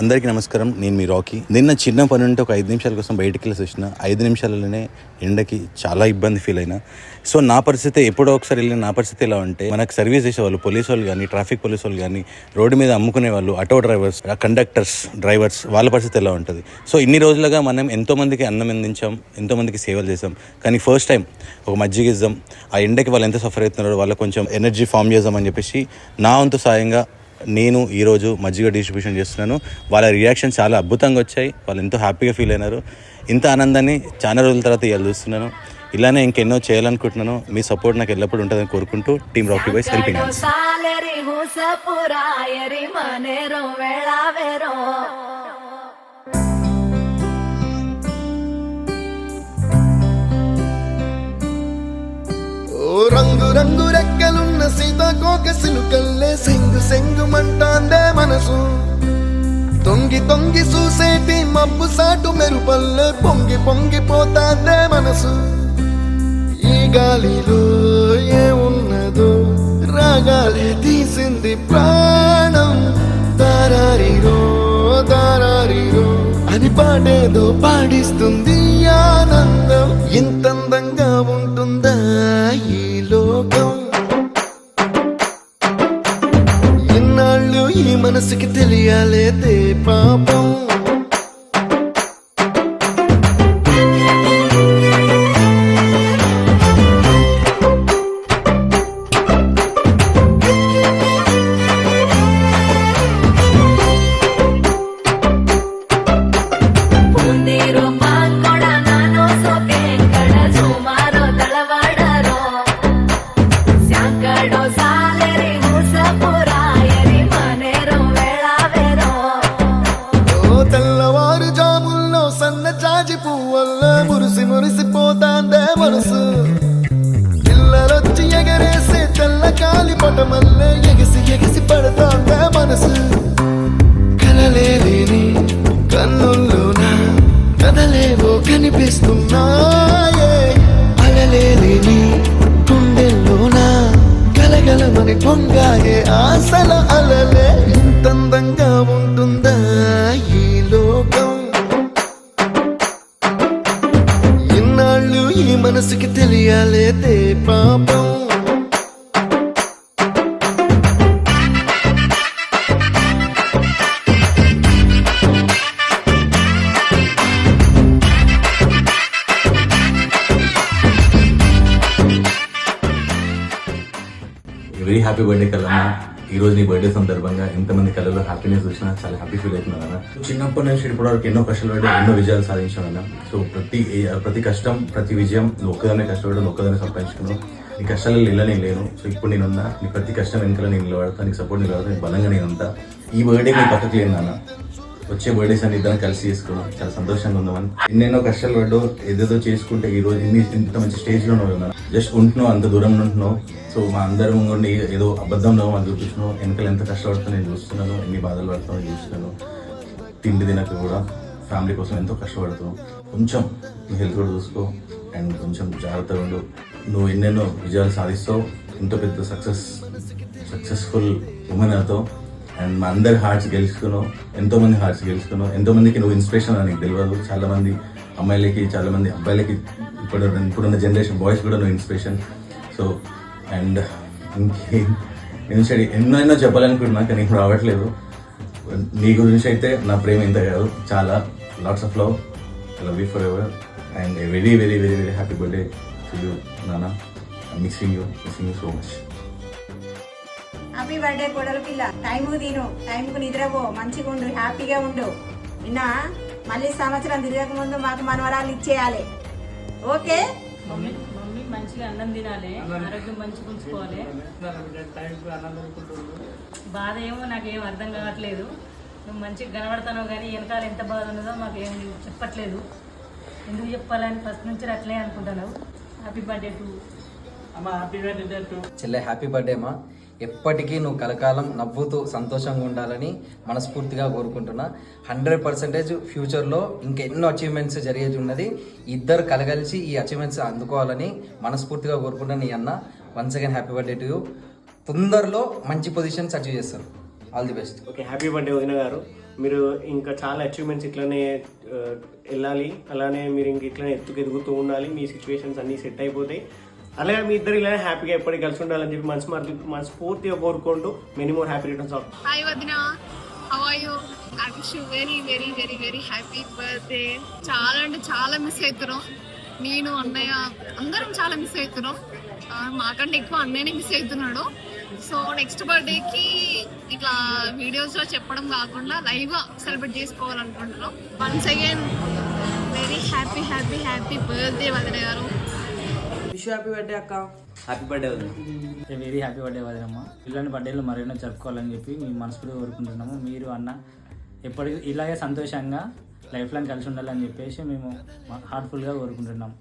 అందరికీ నమస్కారం. నేను మీ రాకీ. నిన్న చిన్న పని ఉంటే ఒక 5 నిమిషాల కోసం బయటికి వెళ్ళేసి వచ్చిన 5 నిమిషాలలోనే ఎండకి చాలా ఇబ్బంది ఫీల్ అయినా. సో నా పరిస్థితి ఎప్పుడో ఒకసారి వెళ్ళిన నా పరిస్థితి ఎలా ఉంటే, మనకు సర్వీస్ చేసేవాళ్ళు పోలీసు వాళ్ళు కానీ, ట్రాఫిక్ పోలీసు వాళ్ళు కానీ, రోడ్డు మీద అమ్ముకునే వాళ్ళు, ఆటో డ్రైవర్స్, కండక్టర్స్, డ్రైవర్స్, వాళ్ళ పరిస్థితి ఎలా ఉంటుంది. సో ఇన్ని రోజులుగా మనం ఎంతోమందికి అన్నం అందించాం, ఎంతోమందికి సేవలు చేసాం. కానీ ఫస్ట్ టైం ఒక మజ్జిగ ఇద్దాం, ఆ ఎండకి వాళ్ళు ఎంత సఫర్ అవుతున్నారో వాళ్ళకి కొంచెం ఎనర్జీ ఫామ్ చేద్దామని చెప్పేసి నా వంతు సాయంగా నేను ఈరోజు మజ్జిగ డిస్ట్రిబ్యూషన్ చేస్తున్నాను. వాళ్ళ రియాక్షన్ చాలా అద్భుతంగా వచ్చాయి. వాళ్ళు ఎంతో హ్యాపీగా ఫీల్ అయినారు. ఇంత ఆనందాన్ని చాలా రోజుల తర్వాత ఇవాళ చూస్తున్నాను. ఇలానే ఇంకెన్నో చేయాలనుకుంటున్నాను. మీ సపోర్ట్ నాకు ఎల్లప్పుడూ ఉంటుందని కోరుకుంటూ team Rocky boys helping hands. రంగు రంగు రెక్కలున్న సీతాకోక సిలుకల్లే సెంగు సెంగు మంటాందే మనసు. తొంగి తొంగి చూసేటి మబ్బు సాటు మెరుపల్లే పొంగి పొంగిపోతాందే మనసు. ఈ గాలిలో ఏమున్నదో రాగాలే తీసింది ప్రాణం. దారారిరో దారారిరో అని పాడేదో పాడిస్తుంది ఆనందం. ఇంతందంగా ఉంటుందా ఈ లోకం? ఇన్నాళ్ళు ఈ మనసుకి తెలియాలేదే పాపం. మురిసిపోతాందే మనసు. పిల్లలొచ్చి ఎగరేసే తెల్ల కాలి పటమల్లే ఎగిసి ఎగిసి పడతాందే మనసు. కలలేని కన్నుల్లోన కదలేవో కనిపిస్తున్నాయే. అలలేని గుండెల్లోన గలగలమని పొంగాయే ఆశల అలలే. ఇంతందంగా ఉంటుందా ఈ లోకం? ఈ మనసుకి తెలియాలేదే పాపం. వెరీ హ్యాపీ బర్త్డే కలన్నా. ఈ రోజు నీ బర్త్డే సందర్భంగా ఎంతమంది కళలో హ్యాపీనెస్ వచ్చినా చాలా హ్యాపీ ఫీల్ అవుతున్నాను అన్న. చిన్నప్పటి నుంచి ఇప్పటివరకు ఎన్నో కష్టాలు పడి ఎన్నో విజయాలు సాధించాను అన్న. సో ప్రతి కష్టం, ప్రతి విజయం నువ్వు ఒక్కదానే కష్టపడి ఒక్కదానే సంపాదించుకున్నావు. నీ కష్టాలలో నిలనే లేను. సో ఇప్పుడు నేనున్నా, నీ ప్రతి కష్టం వెనుకల నేను నిలబడతా, నీకు సపోర్ట్ నిలబడతా, నీకు బలంగా నేనుంటా. ఈ బర్త్డే నీ పక్కకి లేను నాన్న. వచ్చే బర్త్డేస్ అని ఇద్దరం కలిసి చేసుకున్నాం. చాలా సంతోషంగా ఉందామని. ఎన్నెన్నో కష్టాలు పడ్డావు, ఏదేదో చేసుకుంటే ఈ రోజు ఇంత మంచి స్టేజ్లో ఉన్నావు. జస్ట్ ఉంటున్నావు, అంత దూరం ఉంటున్నావు. సో మా అందరం ఉండి ఏదో అబద్ధంలో మనం చూపిస్తున్నావు. వెనకాల ఎంత కష్టపడుతున్నా నేను చూస్తున్నాను, ఎన్ని బాధలు పడుతున్నావు చూస్తున్నాను. తిండి తినక కూడా ఫ్యామిలీ కోసం ఎంతో కష్టపడుతున్నావు. కొంచెం నీ హెల్త్ కూడా చూసుకో అండ్ కొంచెం జాగ్రత్తగా ఉండు. నువ్వు ఎన్నెన్నో విజయాలు సాధిస్తావు. ఎంతో పెద్ద సక్సెస్ఫుల్ ఉమెన్ అవుతావు. అండ్ మా అందరి హార్ట్స్ గెలుచుకున్నావు. ఎంతోమంది హార్ట్స్ గెలుచుకున్నావు. ఎంతోమందికి నువ్వు ఇన్స్పిరేషన్ అని నీకు తెలియదు. చాలామంది అమ్మాయిలకి, చాలామంది అబ్బాయిలకి, ఇప్పుడున్న జనరేషన్ బాయ్స్ కూడా నువ్వు ఇన్స్పిరేషన్. సో అండ్ ఎన్నో చెప్పాలనుకుంటున్నా కానీ ఇప్పుడు రావట్లేదు. నీ గురించి అయితే నా ప్రేమ ఇంత కాదు, చాలా lots of love. I love you for ever and very very very very happy birthday to you నాన్న. Missing you so much. Happy birthday కోడలు పిల్ల. టైంకు తిను, టైంకు నిద్రపో, మంచిగా ఉండు, హ్యాపీగా ఉండు. విన్నా? మళ్ళీ సంవత్సరం తిరగక ముందు మాకు మనవరాలు ఇచ్చేయాలి. ఓకే? మమ్మీ మంచిగా అన్నం తినాలి, ఆరోగ్యం మంచిగా ఉంచుకోవాలి. బాధ ఏమో నాకేం అర్థం కావట్లేదు. నువ్వు మంచిగా కనబడతావు కానీ వెనకాల ఎంత బాధ ఉన్నదో మాకు ఏం చెప్పట్లేదు. ఎందుకు చెప్పాలని ఫస్ట్ నుంచి అట్లే అనుకుంటున్నావు. హ్యాపీ బర్త్డే టు అమ్మ. హ్యాపీ బర్త్డే టు చెల్లె. హ్యాపీ బర్త్డే అమ్మా. ఎప్పటికీ నువ్వు కలకాలం నవ్వుతూ సంతోషంగా ఉండాలని మనస్ఫూర్తిగా కోరుకుంటున్నా. 100% ఫ్యూచర్లో ఇంకా ఎన్నో అచీవ్మెంట్స్ జరిగేది ఉన్నది. ఇద్దరు కలగలిసి ఈ అచీవ్మెంట్స్ అందుకోవాలని మనస్ఫూర్తిగా కోరుకుంటున్నా. నీ అన్న once again happy birthday to you. తొందరలో మంచి పొజిషన్స్ అచీవ్ చేస్తారు. All the best. Okay, happy birthday వదిన గారు. మీరు ఇంకా చాలా అచీవ్మెంట్స్ ఇట్లానే వెళ్ళాలి, అలానే మీరు ఇంక ఇట్లానే ఎదుగుతూ ఉండాలి, మీ సిచ్యువేషన్స్ అన్నీ సెట్ అయిపోతాయి. అలాగే మీ ఇద్దరు ఇలానే హ్యాపీగా ఎప్పటికీ కలిసి ఉండాలని చెప్పి మనస్ఫూర్తిగా కోరుకుంటూ many more happy returns of. Hi వదిన, how are you? I wish you very very very very happy birthday. చాలా అంటే చాలా మిస్ అవుతున్నాం, నేను అన్నయ్య అందరం చాలా మిస్ అవుతున్నాం. మాకంటే ఎక్కువ అన్నయ్యనే మిస్ అవుతున్నాడు. సో నెక్స్ట్ బర్త్డేకి ఇట్లా వీడియోస్లో చెప్పడం కాకుండా లైవ్గా సెలబ్రేట్ చేసుకోవాలనుకుంటున్నాం. Once again very happy happy happy birthday వదిన గారు. విష్ హ్యాపీ బర్త్డే అక్క. హ్యాపీ బర్త్డే వదిన. వెరీ హ్యాపీ బర్త్డే వదినమ్మ. ఇలాంటి బర్త్డేలు మరెన్నో జరుపుకోవాలని చెప్పి మేము మనస్ఫూర్తిగా కోరుకుంటున్నాము. మీరు అన్న ఎప్పటికీ ఇలాగే సంతోషంగా లైఫ్ లాంగ్ కలిసి ఉండాలని చెప్పేసి మేము హార్ట్ఫుల్గా కోరుకుంటున్నాం.